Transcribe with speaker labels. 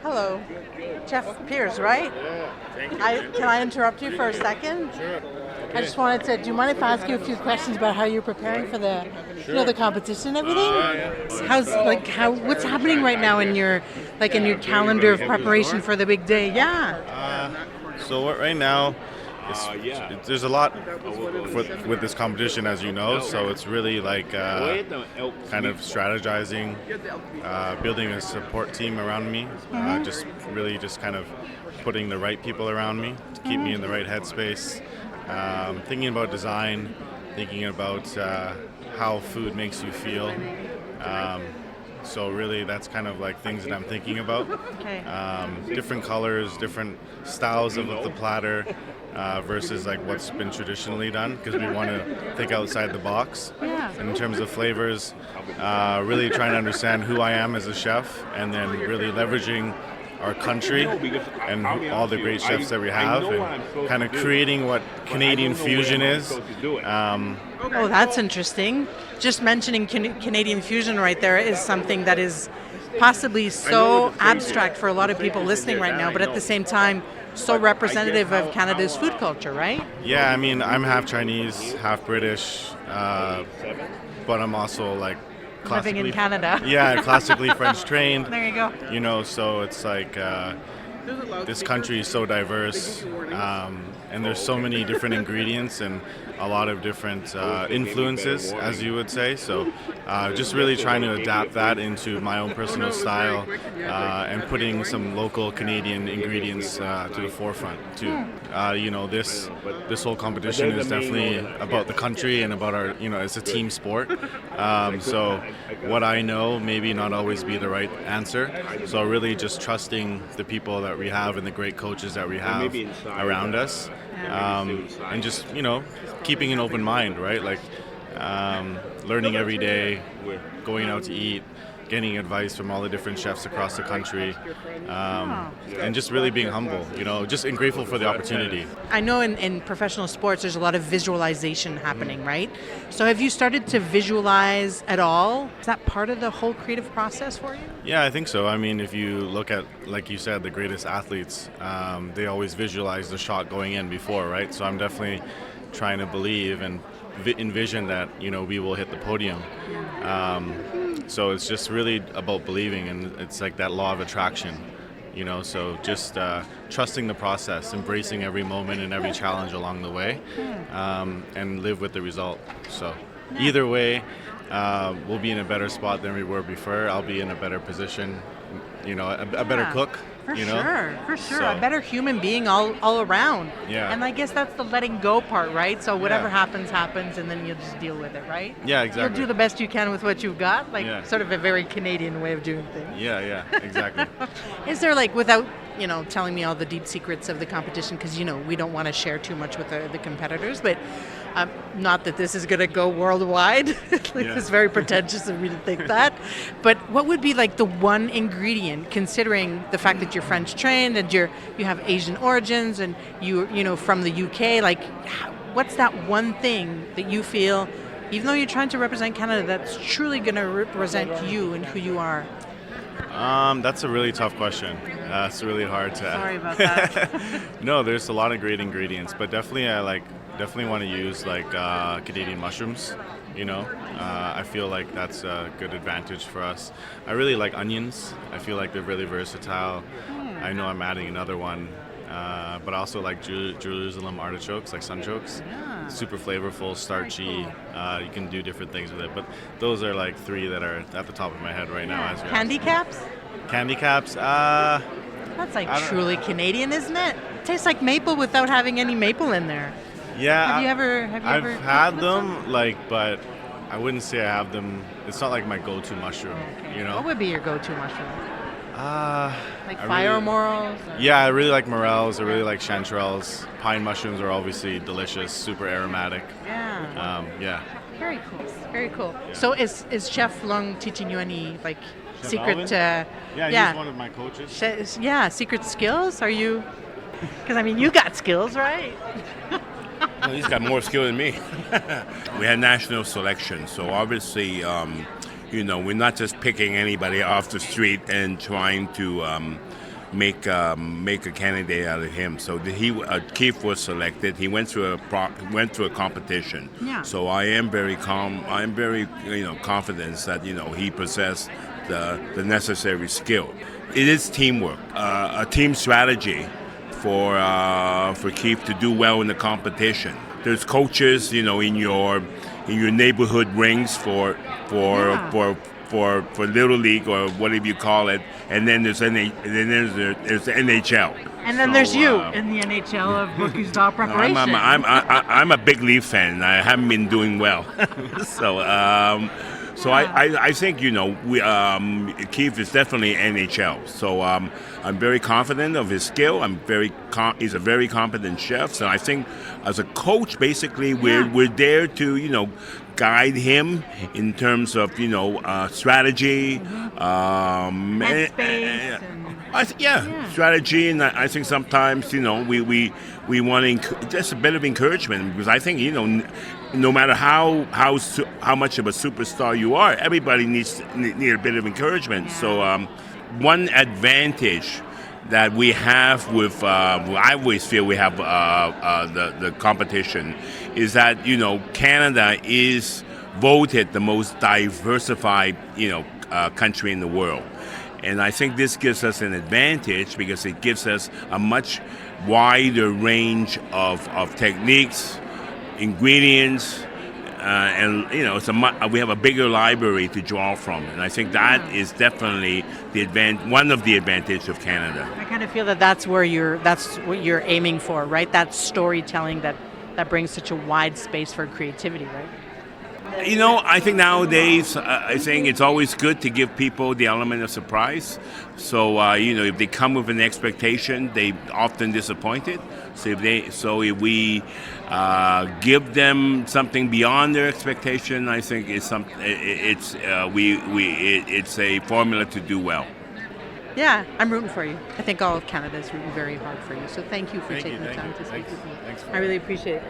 Speaker 1: Hello, Chef Pears, right? Can I interrupt you for a second?
Speaker 2: Sure.
Speaker 1: I just wanted to. Do you mind if I ask you a few questions about how you're preparing for the, the competition and everything? What's happening right now in your, calendar of preparation for the big day? Yeah.
Speaker 2: Right now, there's a lot with this competition, as you know. So it's really kind of strategizing, building a support team around me, just kind of putting the right people around me to keep me in the right headspace. Thinking about design, thinking about how food makes you feel. So really, that's kind of like things that I'm thinking about.
Speaker 1: Okay.
Speaker 2: Different colors, different styles of the platter versus like what's been traditionally done, because we want to think outside the box.
Speaker 1: Yeah.
Speaker 2: And in terms of flavors, really trying to understand who I am as a chef, and then really leveraging our country and all the great chefs that we have, and kind of creating what Canadian fusion is.
Speaker 1: Oh, that's interesting. Just mentioning Canadian fusion right there is something that is possibly so abstract for a lot of people listening right now, but at the same time, so representative of Canada's food culture, right?
Speaker 2: Yeah, I mean, I'm half Chinese, half British, but I'm also like
Speaker 1: living in Canada.
Speaker 2: Yeah, classically French trained.
Speaker 1: There you go.
Speaker 2: You know, so it's like this country is so diverse, and there's so many different ingredients and a lot of different influences, as you would say. So just really trying to adapt that into my own personal style, and putting some local Canadian ingredients to the forefront too. This whole competition is definitely about the country and about our, it's a team sport. So what I know maybe not always be the right answer. So really just trusting the people that we have and the great coaches that we have around us. And just, keeping an open mind, right? Like learning every day, going out to eat, getting advice from all the different chefs across the country, and just really being humble, just and grateful for the opportunity.
Speaker 1: I know in professional sports there's a lot of visualization happening, right? So have you started to visualize at all? Is that part of the whole creative process for you?
Speaker 2: Yeah, I think so. I mean, if you look at, like you said, the greatest athletes, they always visualize the shot going in before, right? So I'm definitely trying to believe and envision that, we will hit the podium. So it's just really about believing, and it's like that law of attraction, so just trusting the process, embracing every moment and every challenge along the way, and live with the result. So either way, we'll be in a better spot than we were before. I'll be in a better position, a better cook.
Speaker 1: For sure.
Speaker 2: So,
Speaker 1: a better human being all around.
Speaker 2: Yeah.
Speaker 1: And I guess that's the letting go part, right? So whatever happens, and then you just deal with it, right?
Speaker 2: Yeah, exactly.
Speaker 1: You'll do the best you can with what you've got, sort of a very Canadian way of doing things.
Speaker 2: Yeah, exactly.
Speaker 1: Is there, without, telling me all the deep secrets of the competition, because, we don't want to share too much with the competitors, but not that this is going to go worldwide. It's very pretentious of me to think that. But what would be the one ingredient, considering the fact that you're French trained and you have Asian origins and you from the UK? What's that one thing that you feel, even though you're trying to represent Canada, that's truly going to represent you and who you are?
Speaker 2: That's a really tough question. It's really hard to.
Speaker 1: Sorry about that.
Speaker 2: No, there's a lot of great ingredients, but definitely definitely want to use Canadian mushrooms. I feel like that's a good advantage for us. I really like onions. I feel like they're really versatile. I know I'm adding another one, but I also like Jerusalem artichokes, like sunchokes.
Speaker 1: Yeah.
Speaker 2: Super flavorful, starchy. You can do different things with it, but those are three that are at the top of my head right now. As
Speaker 1: Candy caps?
Speaker 2: Candy caps.
Speaker 1: That's truly Canadian, isn't it? It tastes like maple without having any maple in there.
Speaker 2: Yeah.
Speaker 1: I've
Speaker 2: had them, but I wouldn't say I have them. It's not like my go-to mushroom.
Speaker 1: Okay. What would be your go-to mushroom?
Speaker 2: Fire
Speaker 1: morels?
Speaker 2: Yeah, I really like morels. I really like chanterelles. Pine mushrooms are obviously delicious, super aromatic.
Speaker 1: Yeah. Very cool. Very cool. Yeah. So is Chef Leung teaching you any secret?
Speaker 2: He's one of my coaches.
Speaker 1: Secret skills? Are you? Because you got skills, right?
Speaker 3: Well, he's got more skill than me. We had national selection, so obviously, we're not just picking anybody off the street and trying to make a candidate out of him. So Keith was selected. He went through a competition.
Speaker 1: Yeah.
Speaker 3: So I am very confident that he possessed the necessary skill. It is teamwork, a team strategy for Keith to do well in the competition. There's coaches, in your neighborhood rings for Little League or whatever you call it, and then there's there's the NHL.
Speaker 1: And then there's you in the NHL of Bocuse style preparation.
Speaker 3: I'm a big Leaf fan. I haven't been doing well, so I think Keith is definitely NHL. So I'm very confident of his skill. He's a very competent chef. So I think as a coach, basically we're there to guide him in terms of strategy, strategy, and I think sometimes we want just a bit of encouragement, because I think no matter how much of a superstar you are, everybody needs a bit of encouragement. So one advantage that we have with I always feel we have the competition is that Canada is voted the most diversified country in the world, and I think this gives us an advantage because it gives us a much wider range of techniques, ingredients, and we have a bigger library to draw from, and I think that is definitely one of the advantages of Canada.
Speaker 1: I kind of feel that's what you're aiming for, right? That storytelling that brings such a wide space for creativity, right?
Speaker 3: I think nowadays, I think it's always good to give people the element of surprise. So, if they come with an expectation, they often disappointed. So if we give them something beyond their expectation, I think it's a formula to do well.
Speaker 1: Yeah, I'm rooting for you. I think all of Canada is rooting very hard for you. So thank you for taking the time to speak with me. I really appreciate it.